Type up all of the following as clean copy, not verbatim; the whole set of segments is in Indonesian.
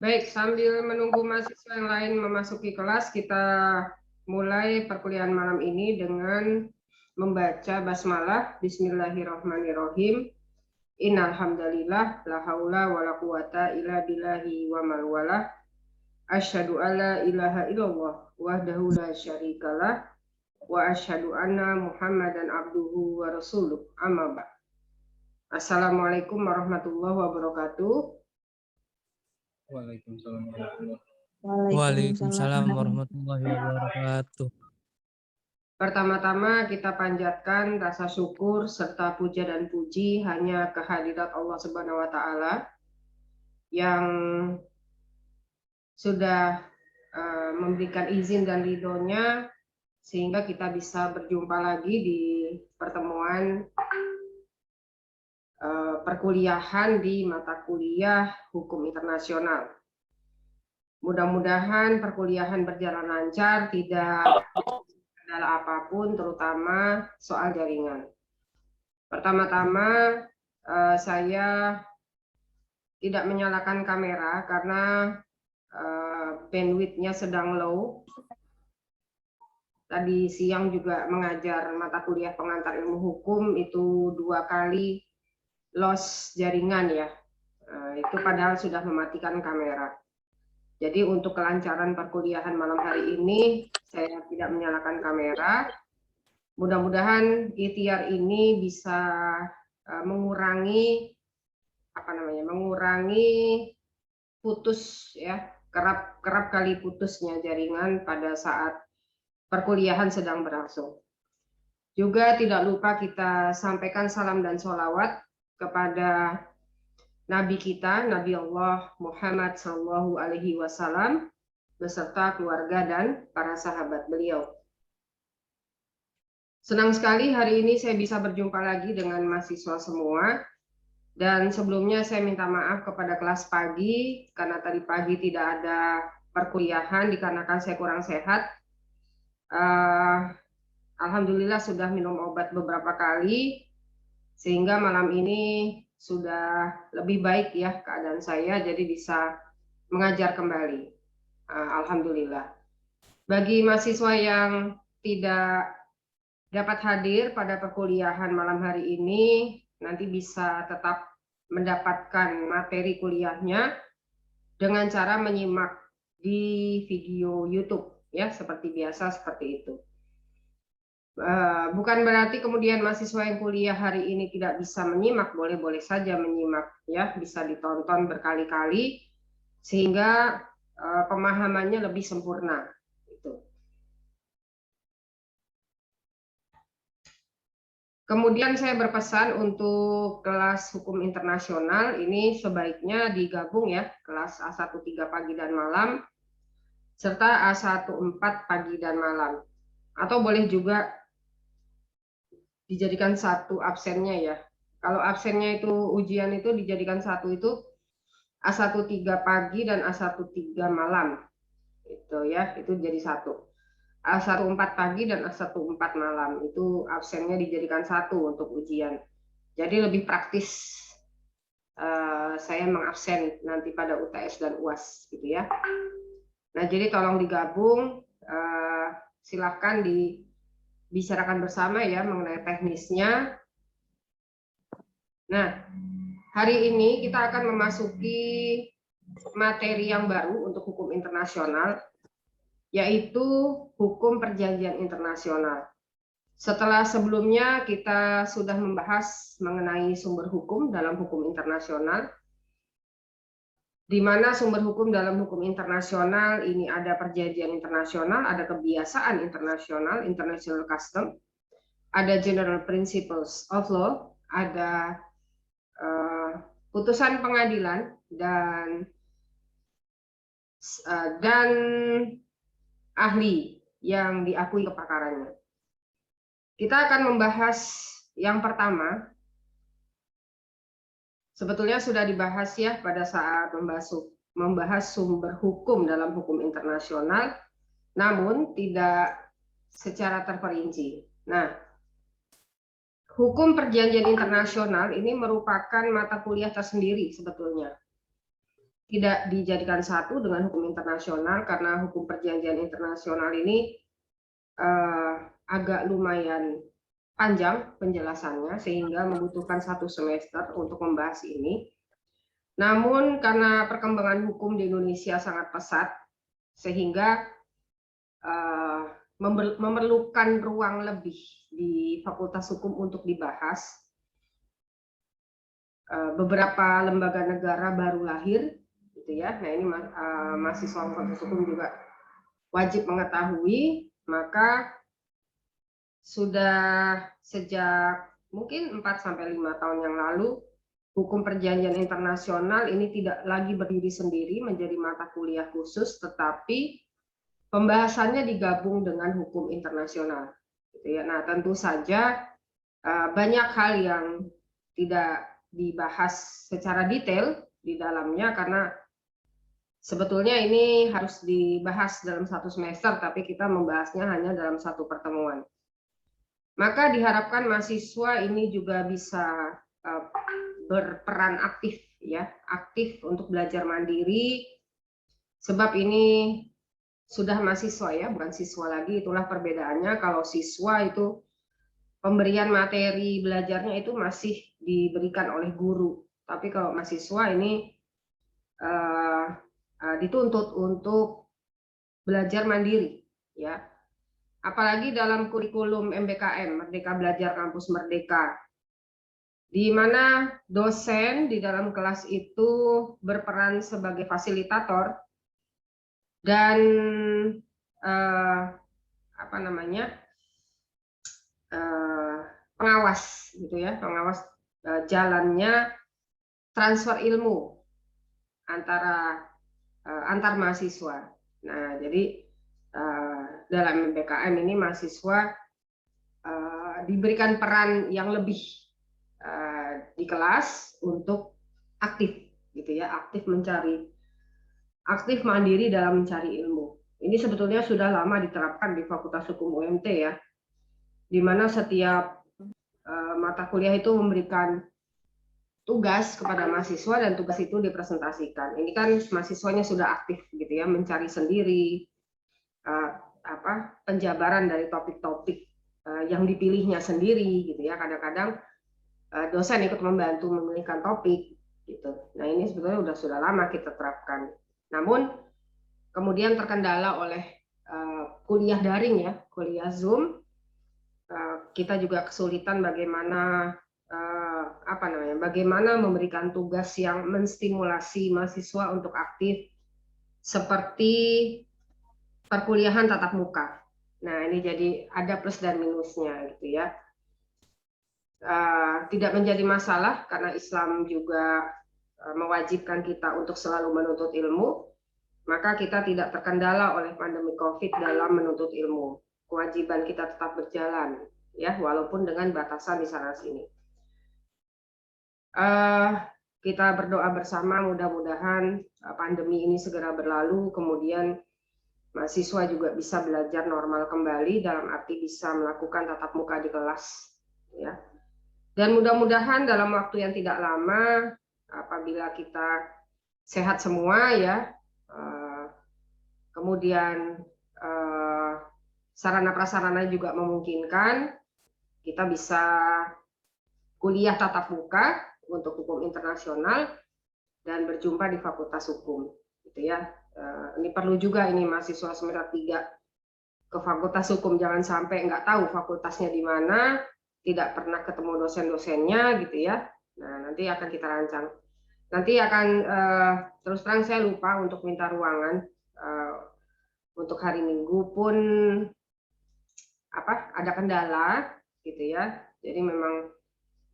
Baik, sambil menunggu mahasiswa yang lain memasuki kelas, kita mulai perkuliahan malam ini dengan membaca basmalah. Bismillahirrahmanirrahim. Innal hamdalillah la haula wala quwata illa billahi wa mal walah. Asyhadu alla ilaha illallah wahdahu la syarikalah wa asyhadu anna Muhammadan abduhu wa rasuluh. Amma ba'd. Assalamualaikum warahmatullahi wabarakatuh. Waalaikumsalam warahmatullahi wabarakatuh. Pertama-tama kita panjatkan rasa syukur serta puja dan puji hanya kehadirat Allah Subhanahu wa Ta'ala yang sudah memberikan izin dan ridhonya sehingga kita bisa berjumpa lagi di pertemuan perkuliahan di mata kuliah Hukum Internasional. Mudah-mudahan perkuliahan berjalan lancar, tidak kendala apapun, terutama soal jaringan. Pertama-tama saya tidak menyalakan kamera karena bandwidth-nya sedang low. Tadi siang juga mengajar mata kuliah pengantar ilmu hukum, itu 2 kali loss jaringan ya. Itu padahal sudah mematikan kamera. Jadi untuk kelancaran perkuliahan malam hari ini saya tidak menyalakan kamera. Mudah-mudahan ikhtiar ini bisa mengurangi putus ya, kerap kali putusnya jaringan pada saat perkuliahan sedang berlangsung. Juga tidak lupa kita sampaikan salam dan sholawat kepada Nabi kita, Nabi Allah Muhammad Sallallahu Alaihi Wasallam beserta keluarga dan para sahabat beliau. Senang sekali hari ini saya bisa berjumpa lagi dengan mahasiswa semua. Dan sebelumnya saya minta maaf kepada kelas pagi karena tadi pagi tidak ada perkuliahan dikarenakan saya kurang sehat. Alhamdulillah sudah minum obat beberapa kali sehingga malam ini sudah lebih baik ya keadaan saya, jadi bisa mengajar kembali. Alhamdulillah. Bagi mahasiswa yang tidak dapat hadir pada perkuliahan malam hari ini, nanti bisa tetap mendapatkan materi kuliahnya dengan cara menyimak di video YouTube ya, seperti biasa seperti itu. Bukan berarti kemudian mahasiswa yang kuliah hari ini tidak bisa menyimak, boleh-boleh saja menyimak ya, bisa ditonton berkali-kali sehingga pemahamannya lebih sempurna. Kemudian saya berpesan untuk kelas hukum internasional ini sebaiknya digabung ya, kelas A13 pagi dan malam serta A14 pagi dan malam, atau boleh juga dijadikan satu absennya ya. Kalau absennya itu ujian itu dijadikan satu, itu A13 pagi dan A13 malam. Itu ya, itu jadi satu. A14 pagi dan A14 malam itu absennya dijadikan satu untuk ujian. Jadi lebih praktis saya mengabsen nanti pada UTS dan UAS gitu ya. Nah, jadi tolong digabung, silahkan dibicarakan bersama ya mengenai teknisnya. Nah, hari ini kita akan memasuki materi yang baru untuk hukum internasional, yaitu hukum perjanjian internasional. Setelah sebelumnya kita sudah membahas mengenai sumber hukum dalam hukum internasional, di mana sumber hukum dalam hukum internasional ini ada perjanjian internasional, ada kebiasaan internasional, international custom, ada general principles of law, ada putusan pengadilan dan ahli yang diakui kepakarannya. Kita akan membahas yang pertama. Sebetulnya sudah dibahas ya pada saat membahas sumber hukum dalam hukum internasional, namun tidak secara terperinci. Nah, hukum perjanjian internasional ini merupakan mata kuliah tersendiri sebetulnya. tidak dijadikan satu dengan hukum internasional karena hukum perjanjian internasional ini agak lumayan panjang penjelasannya sehingga membutuhkan 1 semester untuk membahas ini. Namun karena perkembangan hukum di Indonesia sangat pesat sehingga memerlukan ruang lebih di Fakultas Hukum untuk dibahas. Beberapa lembaga negara baru lahir, gitu ya. Nah ini mahasiswa Fakultas Hukum juga wajib mengetahui, maka sudah sejak mungkin 4-5 tahun yang lalu, hukum perjanjian internasional ini tidak lagi berdiri sendiri menjadi mata kuliah khusus, tetapi pembahasannya digabung dengan hukum internasional. Gitu ya. Nah tentu saja banyak hal yang tidak dibahas secara detail di dalamnya karena sebetulnya ini harus dibahas dalam 1 semester, tapi kita membahasnya hanya dalam 1 pertemuan. Maka diharapkan mahasiswa ini juga bisa berperan aktif, ya, aktif untuk belajar mandiri, sebab ini sudah mahasiswa ya, bukan siswa lagi. Itulah perbedaannya. Kalau siswa itu pemberian materi belajarnya itu masih diberikan oleh guru, tapi kalau mahasiswa ini dituntut untuk belajar mandiri, ya. Apalagi dalam kurikulum MBKM, Merdeka Belajar Kampus Merdeka, di mana dosen di dalam kelas itu berperan sebagai fasilitator dan pengawas, gitu ya, pengawas jalannya transfer ilmu antar mahasiswa. Nah, jadi dalam MBKM ini mahasiswa diberikan peran yang lebih di kelas untuk aktif, gitu ya, aktif mandiri dalam mencari ilmu. Ini sebetulnya sudah lama diterapkan di Fakultas Hukum UMT ya, di mana setiap mata kuliah itu memberikan tugas kepada mahasiswa dan tugas itu dipresentasikan. Ini kan mahasiswanya sudah aktif, gitu ya, mencari sendiri penjabaran dari topik-topik yang dipilihnya sendiri, gitu ya. Kadang-kadang dosen ikut membantu memilihkan topik, gitu. Nah ini sebetulnya sudah lama kita terapkan. Namun kemudian terkendala oleh kuliah daring ya, kuliah Zoom. Kita juga kesulitan bagaimana memberikan tugas yang menstimulasi mahasiswa untuk aktif seperti perkuliahan tatap muka. Nah ini jadi ada plus dan minusnya, gitu ya. Tidak menjadi masalah karena Islam juga mewajibkan kita untuk selalu menuntut ilmu, maka kita tidak terkendala oleh pandemi COVID dalam menuntut ilmu. Kewajiban kita tetap berjalan, ya, walaupun dengan batasan di sana sini. Kita berdoa bersama mudah-mudahan pandemi ini segera berlalu, kemudian mahasiswa juga bisa belajar normal kembali dalam arti bisa melakukan tatap muka di kelas, ya. Dan mudah-mudahan dalam waktu yang tidak lama, apabila kita sehat semua, ya, kemudian sarana prasarana juga memungkinkan, kita bisa kuliah tatap muka untuk hukum internasional dan berjumpa di Fakultas Hukum, gitu ya. Ini perlu juga ini mahasiswa semester 3 ke Fakultas Hukum, jangan sampai nggak tahu fakultasnya di mana, tidak pernah ketemu dosen-dosennya, gitu ya. Nah nanti akan kita rancang. Nanti akan terus terang saya lupa untuk minta ruangan untuk hari Minggu pun ada kendala, gitu ya. Jadi memang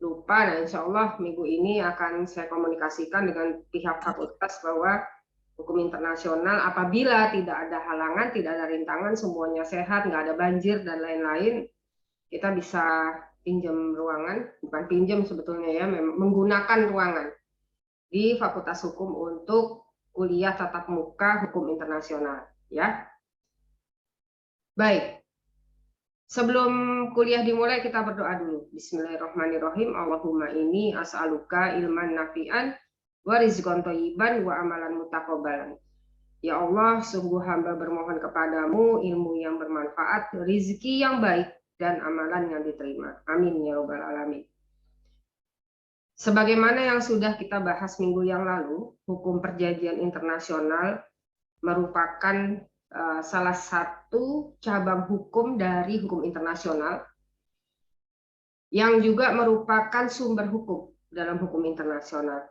lupa. Nah insya Allah minggu ini akan saya komunikasikan dengan pihak fakultas bahwa hukum internasional apabila tidak ada halangan, tidak ada rintangan, semuanya sehat, nggak ada banjir dan lain-lain, kita bisa pinjam ruangan, bukan pinjam sebetulnya ya, menggunakan ruangan di Fakultas Hukum untuk kuliah tatap muka hukum internasional, ya. Baik. Sebelum kuliah dimulai kita berdoa dulu. Bismillahirrahmanirrahim. Allahumma inni as'aluka ilman nafi'an wa rizqan thayyiban wa amalan mutaqabbalan. Ya Allah, sungguh hamba bermohon kepadamu ilmu yang bermanfaat, rizki yang baik, dan amalan yang diterima. Amin ya rabbal alamin. Sebagaimana yang sudah kita bahas minggu yang lalu, hukum perjanjian internasional merupakan salah satu cabang hukum dari hukum internasional yang juga merupakan sumber hukum dalam hukum internasional.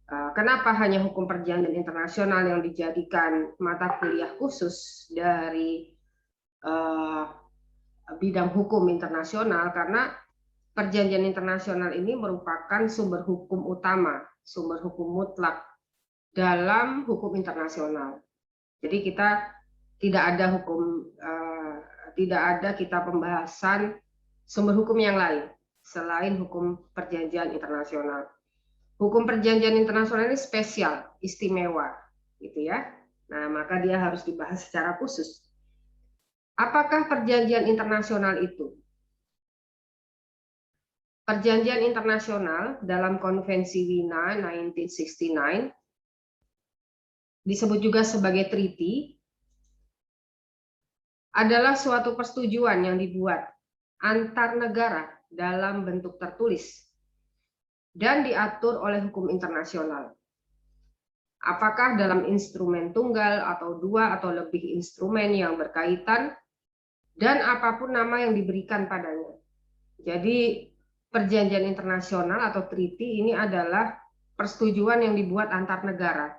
Kenapa hanya hukum perjanjian internasional yang dijadikan mata kuliah khusus dari bidang hukum internasional? Karena perjanjian internasional ini merupakan sumber hukum utama, sumber hukum mutlak dalam hukum internasional. Jadi kita tidak ada tidak ada kita pembahasan sumber hukum yang lain selain hukum perjanjian internasional. Hukum perjanjian internasional ini spesial, istimewa, gitu ya. Nah, maka dia harus dibahas secara khusus. Apakah perjanjian internasional itu? Perjanjian internasional dalam Konvensi Wina 1969 disebut juga sebagai treaty, adalah suatu persetujuan yang dibuat antar negara dalam bentuk tertulis dan diatur oleh hukum internasional. Apakah dalam instrumen tunggal atau dua atau lebih instrumen yang berkaitan, dan apapun nama yang diberikan padanya. Jadi perjanjian internasional atau treaty ini adalah persetujuan yang dibuat antar negara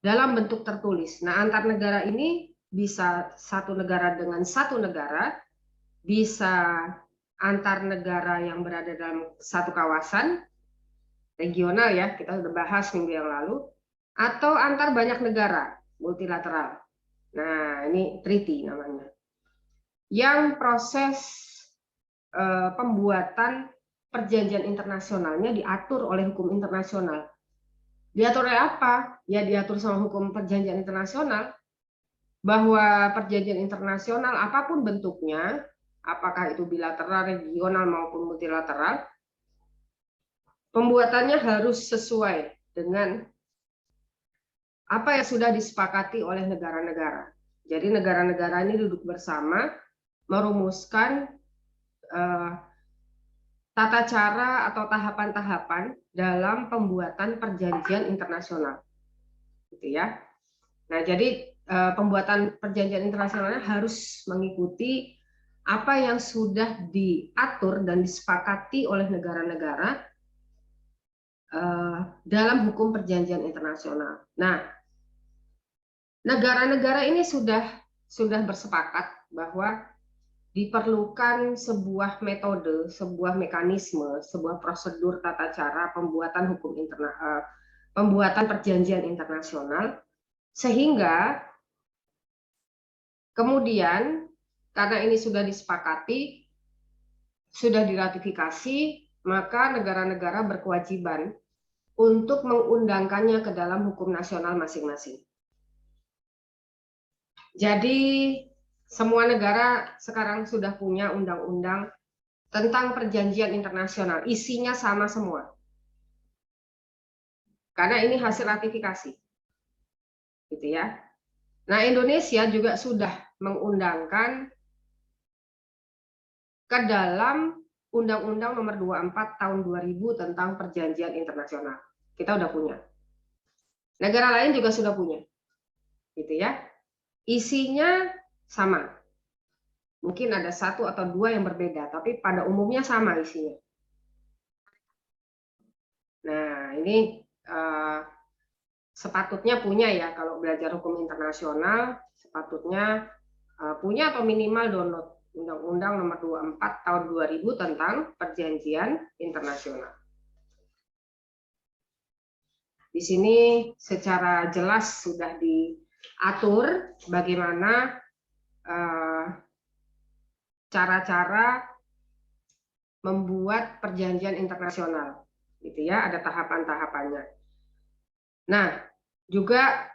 dalam bentuk tertulis. Nah, antar negara ini bisa satu negara dengan satu negara, bisa antar negara yang berada dalam satu kawasan regional ya, kita sudah bahas minggu yang lalu, atau antar banyak negara multilateral. Nah, ini treaty namanya. Yang proses pembuatan perjanjian internasionalnya diatur oleh hukum internasional. Diatur oleh apa? Ya diatur sama hukum perjanjian internasional, bahwa perjanjian internasional apapun bentuknya, apakah itu bilateral, regional maupun multilateral, pembuatannya harus sesuai dengan apa yang sudah disepakati oleh negara-negara. Jadi negara-negara ini duduk bersama merumuskan tata cara atau tahapan-tahapan dalam pembuatan perjanjian internasional, gitu ya. Nah, jadi pembuatan perjanjian internasionalnya harus mengikuti apa yang sudah diatur dan disepakati oleh negara-negara dalam hukum perjanjian internasional. Nah, negara-negara ini sudah bersepakat bahwa diperlukan sebuah metode, sebuah mekanisme, sebuah prosedur tata cara pembuatan hukum pembuatan perjanjian internasional, sehingga kemudian karena ini sudah disepakati, sudah diratifikasi, maka negara-negara berkewajiban untuk mengundangkannya ke dalam hukum nasional masing-masing. Jadi semua negara sekarang sudah punya undang-undang tentang perjanjian internasional, isinya sama semua. Karena ini hasil ratifikasi. Gitu ya. Nah, Indonesia juga sudah mengundangkan ke dalam Undang-Undang Nomor 24 Tahun 2000 tentang Perjanjian Internasional. Kita udah punya. Negara lain juga sudah punya. Gitu ya. Isinya sama. Mungkin ada satu atau dua yang berbeda, tapi pada umumnya sama isinya. Nah, ini sepatutnya punya ya, kalau belajar hukum internasional, sepatutnya punya atau minimal download Undang-Undang Nomor 24 Tahun 2000 tentang Perjanjian Internasional. Di sini secara jelas sudah diatur bagaimana cara-cara membuat perjanjian internasional, gitu ya, ada tahapan-tahapannya. Nah, juga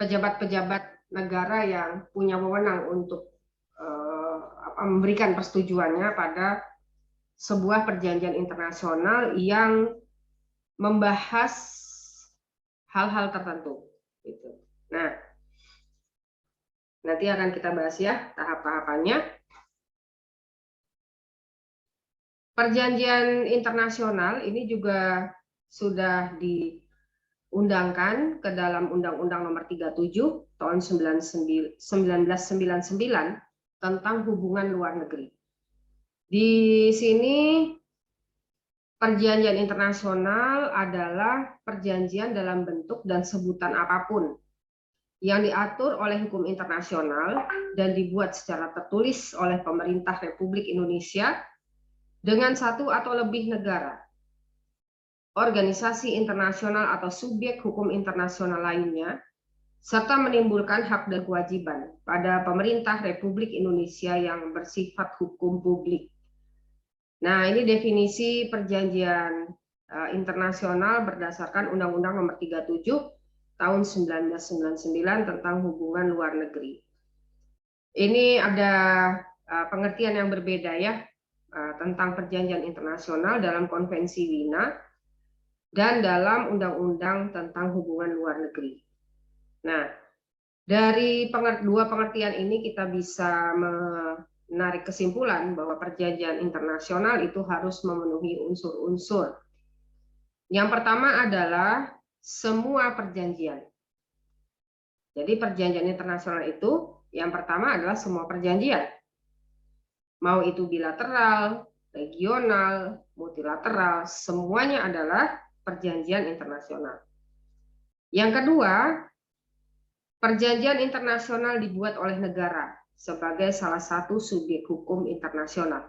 pejabat-pejabat negara yang punya wewenang untuk memberikan persetujuannya pada sebuah perjanjian internasional yang membahas hal-hal tertentu. Gitu. Nah, nanti akan kita bahas ya tahap-tahapannya. Perjanjian internasional ini juga sudah diundangkan ke dalam Undang-Undang Nomor 37 tahun 1999 tentang hubungan luar negeri. Di sini perjanjian internasional adalah perjanjian dalam bentuk dan sebutan apapun yang diatur oleh hukum internasional dan dibuat secara tertulis oleh pemerintah Republik Indonesia dengan satu atau lebih negara, organisasi internasional atau subjek hukum internasional lainnya, serta menimbulkan hak dan kewajiban pada pemerintah Republik Indonesia yang bersifat hukum publik. Nah, ini definisi perjanjian internasional berdasarkan Undang-Undang Nomor 37 tahun 1999 tentang hubungan luar negeri. Ini ada pengertian yang berbeda ya tentang perjanjian internasional dalam Konvensi Wina dan dalam Undang-Undang tentang hubungan luar negeri. Nah, dari dua pengertian ini kita bisa menarik kesimpulan bahwa perjanjian internasional itu harus memenuhi unsur-unsur. Yang pertama adalah semua perjanjian. Jadi perjanjian internasional itu yang pertama adalah semua perjanjian. Mau itu bilateral, regional, multilateral, semuanya adalah perjanjian internasional. Yang kedua, perjanjian internasional dibuat oleh negara sebagai salah satu subjek hukum internasional.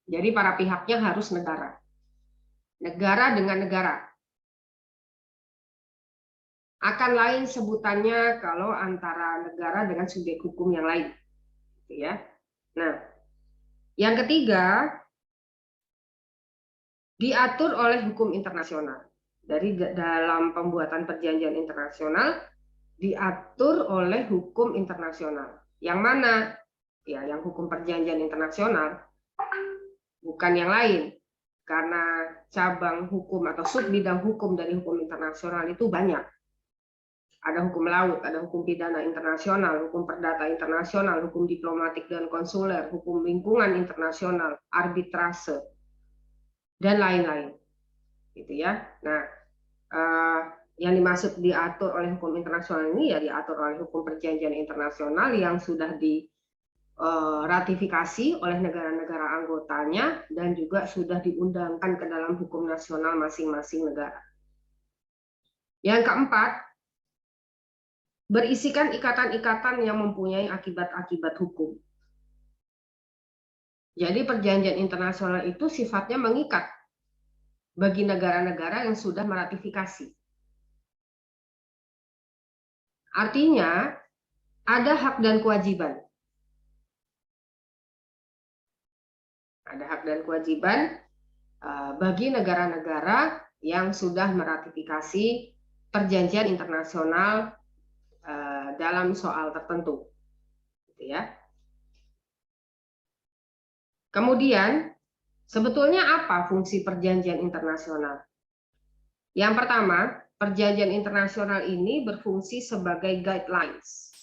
Jadi para pihaknya harus negara. Negara dengan negara. Akan lain sebutannya kalau antara negara dengan subjek hukum yang lain. Ya. Nah, yang ketiga, diatur oleh hukum internasional. Dari dalam pembuatan perjanjian internasional diatur oleh hukum internasional. Yang mana? Ya, yang hukum perjanjian internasional, bukan yang lain. Karena cabang hukum atau subbidang hukum dari hukum internasional itu banyak. Ada hukum laut, ada hukum pidana internasional, hukum perdata internasional, hukum diplomatik dan konsuler, hukum lingkungan internasional, arbitrase, dan lain-lain. Gitu ya. Nah, yang dimaksud diatur oleh hukum internasional ini ya diatur oleh hukum perjanjian internasional yang sudah diratifikasi oleh negara-negara anggotanya dan juga sudah diundangkan ke dalam hukum nasional masing-masing negara. Yang keempat, berisikan ikatan-ikatan yang mempunyai akibat-akibat hukum. Jadi perjanjian internasional itu sifatnya mengikat bagi negara-negara yang sudah meratifikasi. Artinya, ada hak dan kewajiban. Ada hak dan kewajiban bagi negara-negara yang sudah meratifikasi perjanjian internasional dalam soal tertentu. Gitu ya. Kemudian, sebetulnya apa fungsi perjanjian internasional? Yang pertama, perjanjian internasional ini berfungsi sebagai guidelines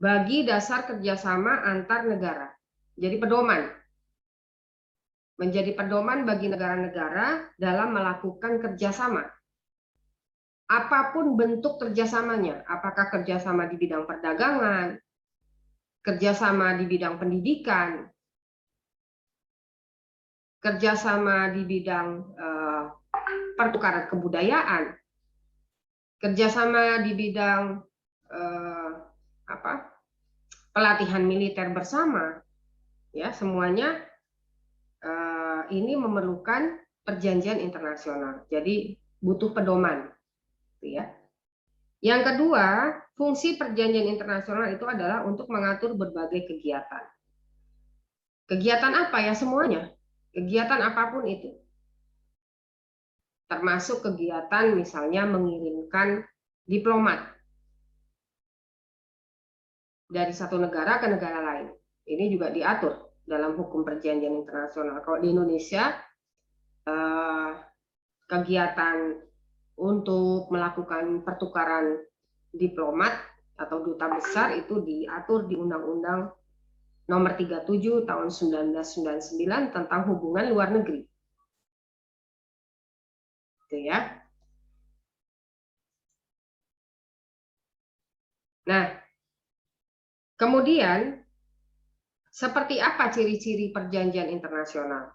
bagi dasar kerjasama antar negara. Jadi pedoman. Menjadi pedoman bagi negara-negara dalam melakukan kerjasama. Apapun bentuk kerjasamanya, apakah kerjasama di bidang perdagangan, kerjasama di bidang pendidikan, kerjasama di bidang pertukaran kebudayaan, kerjasama di bidang pelatihan militer bersama, ya semuanya ini memerlukan perjanjian internasional. Jadi butuh pedoman, ya. Yang kedua, fungsi perjanjian internasional itu adalah untuk mengatur berbagai kegiatan. Kegiatan apa ya? Semuanya. Kegiatan apapun itu. Termasuk kegiatan misalnya mengirimkan diplomat dari satu negara ke negara lain. Ini juga diatur dalam hukum perjanjian internasional. Kalau di Indonesia, kegiatan untuk melakukan pertukaran diplomat atau duta besar itu diatur di Undang-Undang Nomor 37 Tahun 1999 tentang hubungan luar negeri. Gitu ya. Nah, kemudian seperti apa ciri-ciri perjanjian internasional?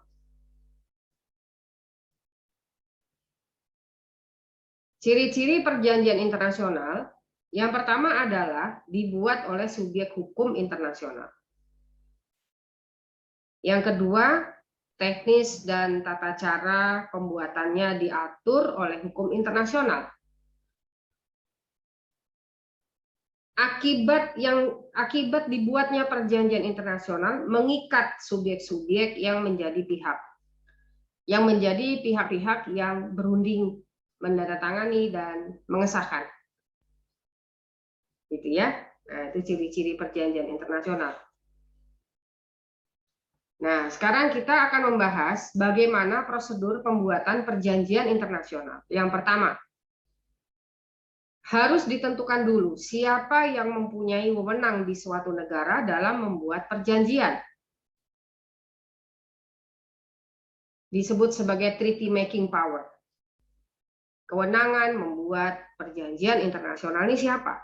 Ciri-ciri perjanjian internasional yang pertama adalah dibuat oleh subjek hukum internasional. Yang kedua, teknis dan tata cara pembuatannya diatur oleh hukum internasional. Akibat dibuatnya perjanjian internasional mengikat subjek-subjek yang menjadi pihak-pihak yang berunding menandatangani dan mengesahkan. Gitu ya. Nah, itu ciri-ciri perjanjian internasional. Nah, sekarang kita akan membahas bagaimana prosedur pembuatan perjanjian internasional. Yang pertama, harus ditentukan dulu siapa yang mempunyai wewenang di suatu negara dalam membuat perjanjian. Disebut sebagai treaty making power. Kewenangan membuat perjanjian internasional ini siapa?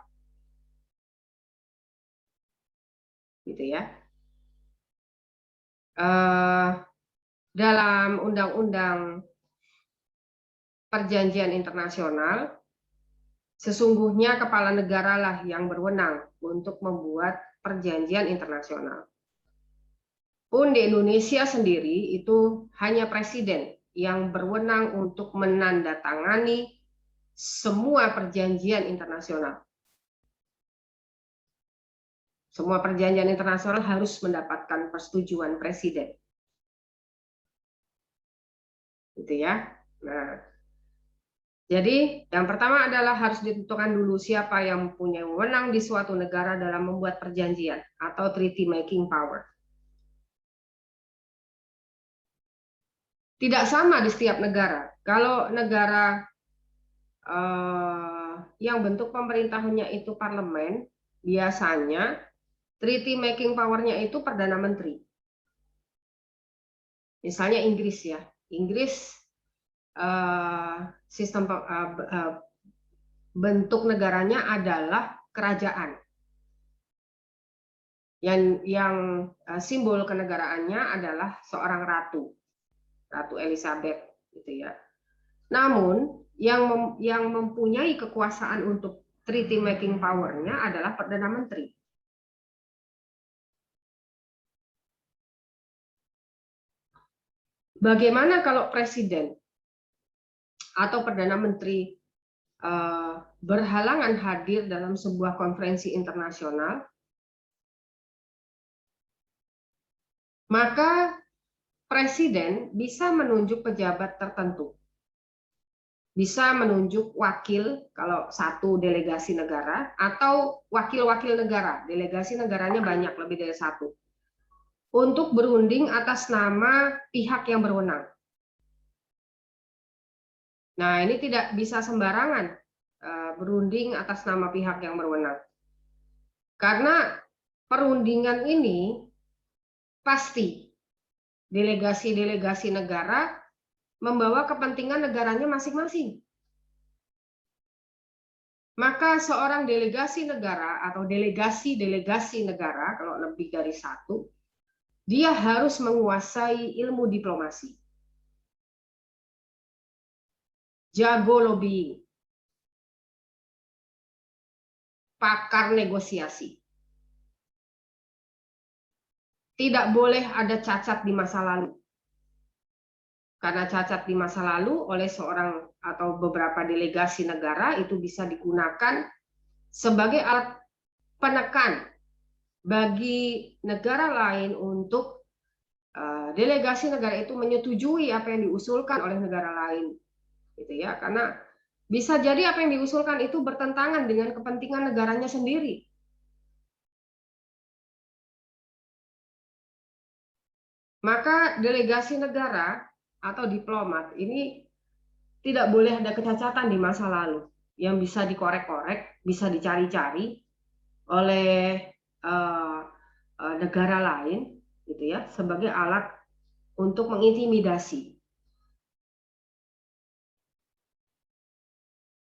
Gitu ya. Dalam undang-undang perjanjian internasional, sesungguhnya kepala negara lah yang berwenang untuk membuat perjanjian internasional. Pun di Indonesia sendiri itu hanya presiden yang berwenang untuk menandatangani semua perjanjian internasional. Semua perjanjian internasional harus mendapatkan persetujuan presiden. Gitu ya. Nah, jadi yang pertama adalah harus ditentukan dulu siapa yang punya wewenang di suatu negara dalam membuat perjanjian atau treaty making power. Tidak sama di setiap negara. Kalau negara yang bentuk pemerintahannya itu parlemen, biasanya treaty making power-nya itu Perdana Menteri. Misalnya Inggris ya. Inggris sistem bentuk negaranya adalah kerajaan. Yang simbol kenegaraannya adalah seorang ratu, Ratu Elizabeth, gitu ya. Namun yang mempunyai kekuasaan untuk treaty making power-nya adalah Perdana Menteri. Bagaimana kalau presiden atau Perdana Menteri berhalangan hadir dalam sebuah konferensi internasional? Maka presiden bisa menunjuk pejabat tertentu. Bisa menunjuk wakil kalau satu delegasi negara atau wakil-wakil negara. Delegasi negaranya banyak, lebih dari satu. Untuk berunding atas nama pihak yang berwenang. Nah, ini tidak bisa sembarangan berunding atas nama pihak yang berwenang. Karena perundingan ini pasti delegasi-delegasi negara membawa kepentingan negaranya masing-masing. Maka seorang delegasi negara atau delegasi-delegasi negara, kalau lebih dari satu, dia harus menguasai ilmu diplomasi. Jago lobbying. Pakar negosiasi. Tidak boleh ada cacat di masa lalu. Karena cacat di masa lalu oleh seorang atau beberapa delegasi negara itu bisa digunakan sebagai alat penekan bagi negara lain untuk delegasi negara itu menyetujui apa yang diusulkan oleh negara lain, gitu ya. Karena bisa jadi apa yang diusulkan itu bertentangan dengan kepentingan negaranya sendiri. Maka delegasi negara atau diplomat ini tidak boleh ada kecacatan di masa lalu yang bisa dikorek-korek, bisa dicari-cari oleh negara lain, gitu ya, sebagai alat untuk mengintimidasi.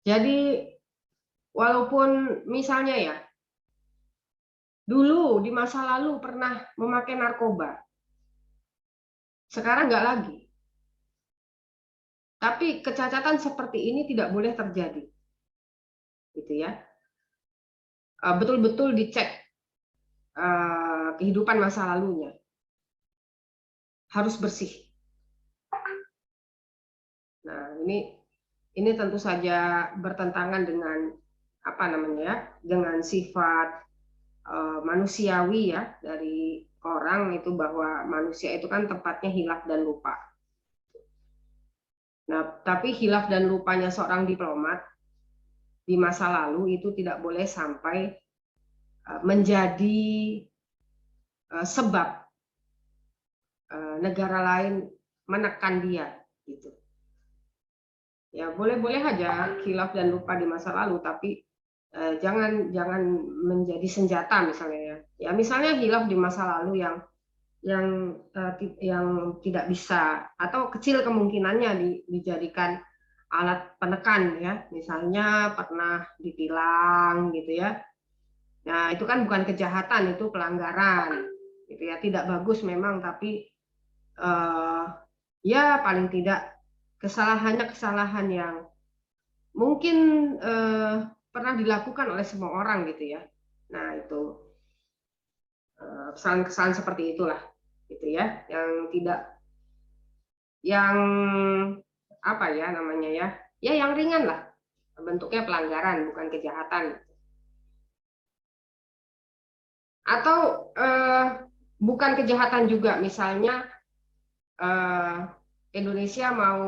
Jadi walaupun misalnya ya, dulu di masa lalu pernah memakai narkoba, sekarang nggak lagi. Tapi kecacatan seperti ini tidak boleh terjadi, gitu ya. Betul-betul dicek kehidupan masa lalunya, harus bersih. Nah, ini tentu saja bertentangan dengan apa namanya ya, dengan sifat manusiawi ya dari orang itu, bahwa manusia itu kan tempatnya hilaf dan lupa. Nah, tapi hilaf dan lupanya seorang diplomat di masa lalu itu tidak boleh sampai menjadi sebab negara lain menekan dia, gitu. Ya boleh-boleh aja hilaf dan lupa di masa lalu, tapi jangan menjadi senjata misalnya ya. Ya misalnya hilaf di masa lalu yang tidak bisa atau kecil kemungkinannya dijadikan alat penekan ya. Misalnya pernah ditilang gitu ya. Nah, itu kan bukan kejahatan, itu pelanggaran. Gitu ya, tidak bagus memang, tapi ya paling tidak kesalahan yang mungkin pernah dilakukan oleh semua orang gitu ya. Nah, itu kesalahan-kesalahan seperti itulah gitu ya, yang apa ya namanya ya, ya yang ringan lah, bentuknya pelanggaran bukan kejahatan. Atau bukan kejahatan juga, misalnya Indonesia mau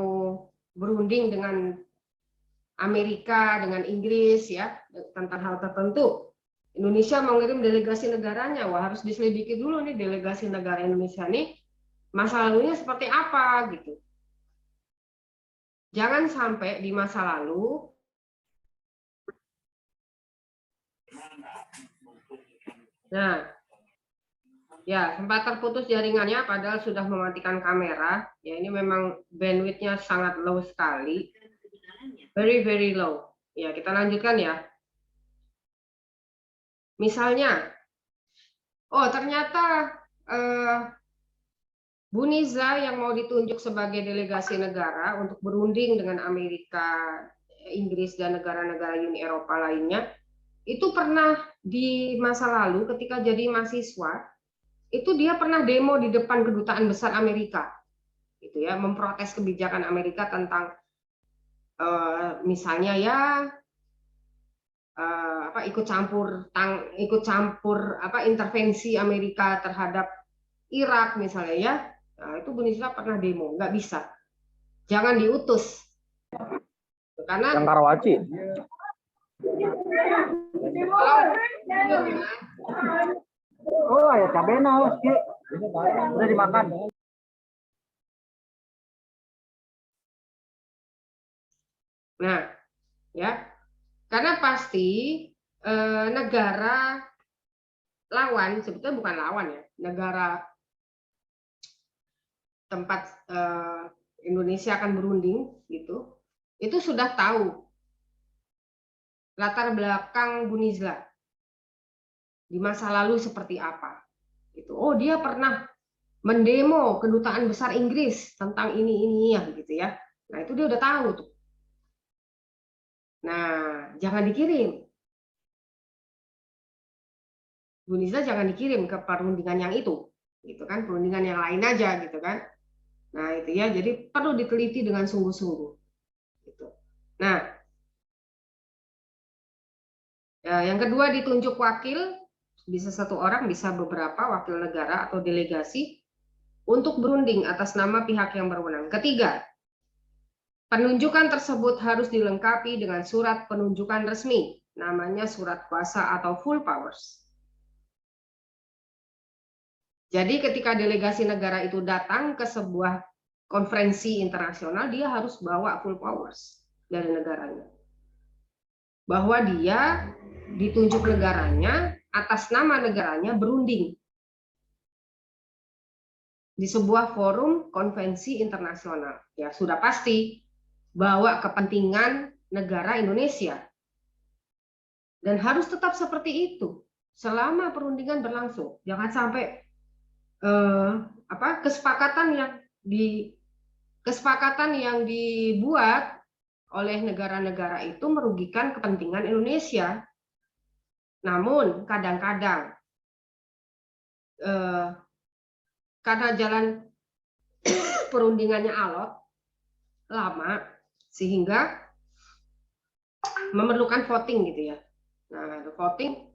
berunding dengan Amerika, dengan Inggris ya tentang hal tertentu. Indonesia mau ngirim delegasi negaranya, wah harus diselidiki dulu nih delegasi negara Indonesia nih masa lalunya seperti apa gitu. Jangan sampai di masa lalu ya sempat terputus jaringannya padahal sudah mematikan kamera. Ya ini memang bandwidthnya sangat low sekali. Very low. Ya, kita lanjutkan ya. Misalnya, oh ternyata Bu Niza yang mau ditunjuk sebagai delegasi negara untuk berunding dengan Amerika, Inggris, dan negara-negara Uni Eropa lainnya, itu pernah di masa lalu ketika jadi mahasiswa, itu dia pernah demo di depan kedutaan besar Amerika, gitu ya, memprotes kebijakan Amerika tentang misalnya ya ikut campur intervensi Amerika terhadap Irak misalnya ya. Nah, itu Bu Nisra pernah demo, nggak bisa, jangan diutus karena yang Karawaci. Oh ya cabai naos ki udah dimakan. Nah ya, karena pasti negara lawan, sebetulnya bukan lawan ya, negara tempat Indonesia akan berunding gitu, itu sudah tahu latar belakang Bu Nizla di masa lalu seperti apa. Gitu. Oh dia pernah mendemo kedutaan besar Inggris tentang ini ya gitu ya. Nah itu dia udah tahu tuh. Nah jangan dikirim, Bu Nizla jangan dikirim ke perundingan yang itu, gitu kan, perundingan yang lain aja gitu kan. Nah itu ya, jadi perlu diteliti dengan sungguh-sungguh. Gitu. Nah, yang kedua ditunjuk wakil, bisa satu orang, bisa beberapa wakil negara atau delegasi untuk berunding atas nama pihak yang berwenang. Ketiga, penunjukan tersebut harus dilengkapi dengan surat penunjukan resmi, namanya surat kuasa atau full powers. Jadi ketika delegasi negara itu datang ke sebuah konferensi internasional, dia harus bawa full powers dari negaranya. Bahwa dia ditunjuk negaranya, atas nama negaranya berunding di sebuah forum konvensi internasional. Ya sudah pasti bawa kepentingan negara Indonesia. Dan harus tetap seperti itu selama perundingan berlangsung. Jangan sampai kesepakatan yang dibuat oleh negara-negara itu merugikan kepentingan Indonesia. Namun kadang-kadang karena jalan perundingannya alot, lama, sehingga memerlukan voting gitu ya. Nah, voting,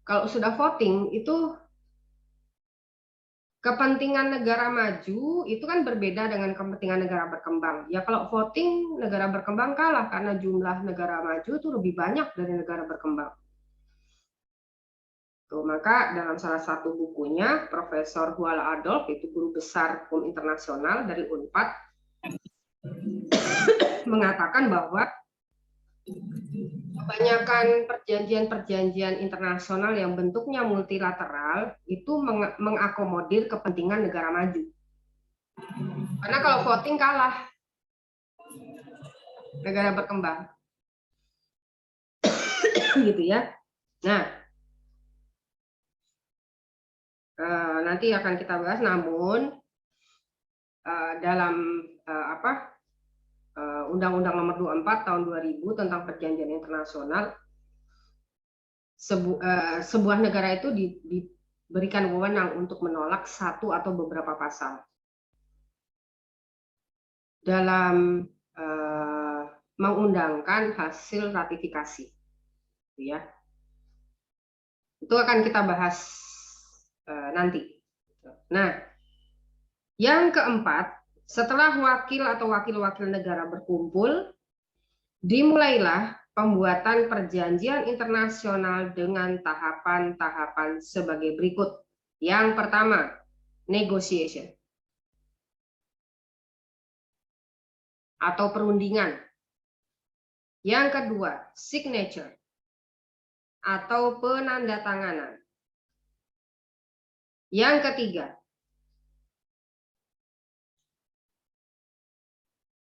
kalau sudah voting itu kepentingan negara maju itu kan berbeda dengan kepentingan negara berkembang. Ya kalau voting negara berkembang kalah karena jumlah negara maju itu lebih banyak dari negara berkembang. Tuh, maka dalam salah satu bukunya Profesor Huala Adolf, itu guru besar hukum internasional dari Unpad, mengatakan bahwa kebanyakan perjanjian-perjanjian internasional yang bentuknya multilateral itu mengakomodir kepentingan negara maju. Karena kalau voting kalah negara berkembang. Gitu ya. Nah, nanti akan kita bahas, namun dalam Undang-Undang Nomor 24 Tahun 2000 tentang Perjanjian Internasional, sebuah negara itu diberikan wewenang untuk menolak satu atau beberapa pasal dalam mengundangkan hasil ratifikasi, ya. Itu akan kita bahas nanti. Nah, yang keempat, setelah wakil atau wakil-wakil negara berkumpul, dimulailah pembuatan perjanjian internasional dengan tahapan-tahapan sebagai berikut. Yang pertama, negotiation atau perundingan. Yang kedua, signature atau penandatanganan. Yang ketiga,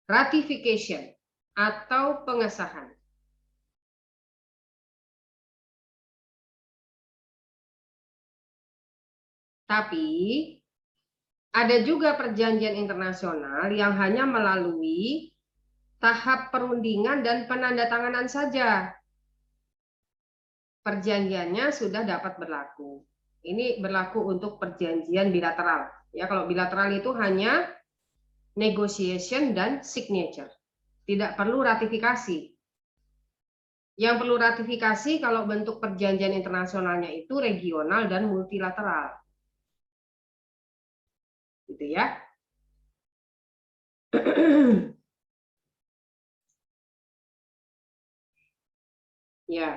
ratification atau pengesahan. Tapi ada juga perjanjian internasional yang hanya melalui tahap perundingan dan penandatanganan saja. Perjanjiannya sudah dapat berlaku. Ini berlaku untuk perjanjian bilateral. Ya, kalau bilateral itu hanya negotiation dan signature. Tidak perlu ratifikasi. Yang perlu ratifikasi kalau bentuk perjanjian internasionalnya itu regional dan multilateral. Gitu ya. Ya.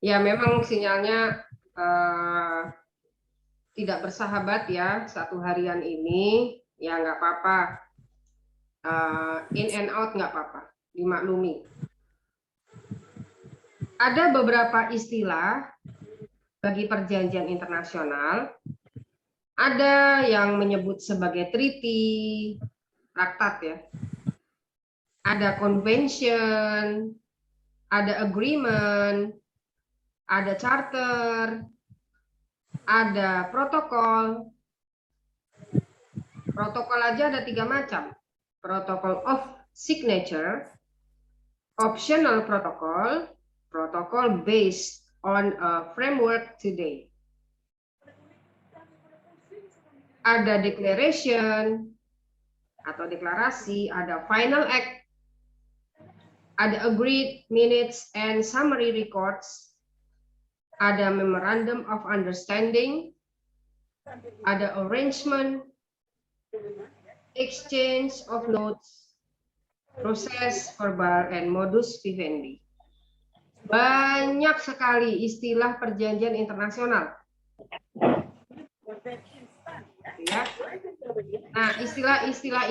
Ya, memang sinyalnya tidak bersahabat ya satu harian ini. Ya, nggak apa-apa. In and out nggak apa-apa, dimaklumi. Ada beberapa istilah bagi perjanjian internasional. Ada yang menyebut sebagai treaty, traktat ya. Ada convention, ada agreement, ada charter, ada protokol. Protokol aja ada 3 macam. Protocol of signature, optional protocol, protocol based on a framework today. Ada declaration atau deklarasi, ada final act, ada agreed minutes and summary records, ada memorandum of understanding, ada arrangement, exchange of notes, proses verbal, and modus vivendi. Banyak sekali istilah perjanjian internasional. Ya. Nah, istilah-istilah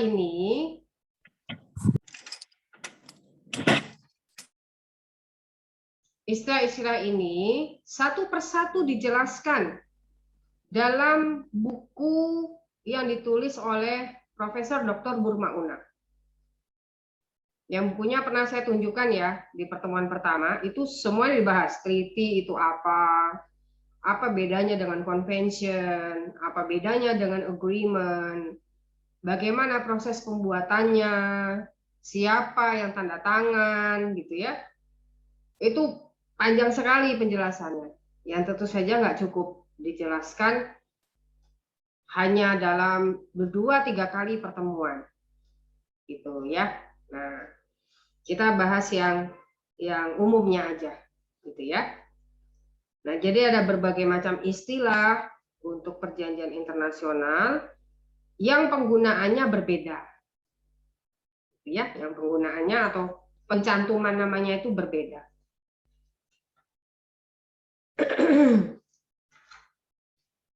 ini satu persatu dijelaskan dalam buku yang ditulis oleh Profesor Dr. Burma Una. Yang bukunya pernah saya tunjukkan ya di pertemuan pertama, itu semua dibahas. Treaty itu apa bedanya dengan convention, apa bedanya dengan agreement, bagaimana proses pembuatannya, siapa yang tanda tangan, gitu ya. Itu panjang sekali penjelasannya, yang tentu saja nggak cukup dijelaskan hanya dalam 2-3 kali pertemuan, gitu ya. Nah, kita bahas yang umumnya aja, gitu ya. Nah, jadi ada berbagai macam istilah untuk perjanjian internasional yang penggunaannya berbeda, gitu ya. Yang penggunaannya atau pencantuman namanya itu berbeda.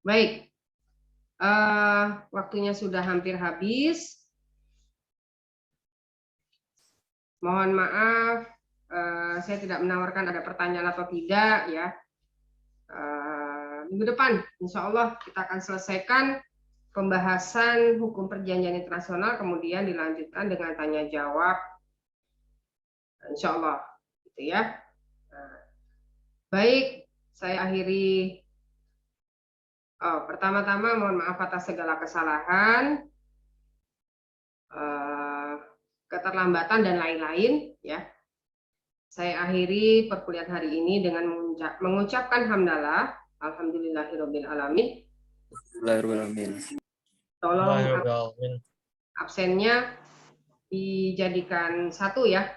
Baik, waktunya sudah hampir habis. Mohon maaf, saya tidak menawarkan ada pertanyaan atau tidak ya. Minggu depan, insya Allah kita akan selesaikan pembahasan hukum perjanjian internasional, kemudian dilanjutkan dengan tanya jawab, insya Allah, gitu ya. Baik, saya akhiri. Pertama-tama mohon maaf atas segala kesalahan, keterlambatan dan lain-lain ya. Saya akhiri perkuliahan hari ini dengan mengucapkan hamdalah, alhamdulillahirabbil alamin. Tolong absennya dijadikan satu ya.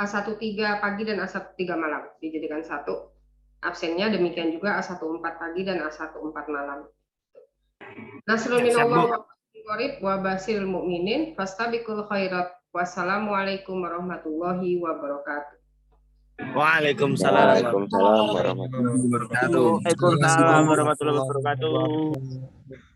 A13 pagi dan A13 malam dijadikan satu. Absennya demikian juga A14 pagi dan A14 malam. Nasrul minallah wa basyiril mu'minin fastabiqul khairat. Wassalamualaikum warahmatullahi wabarakatuh. Waalaikumsalam warahmatullahi wabarakatuh. Waalaikumsalam warahmatullahi wabarakatuh.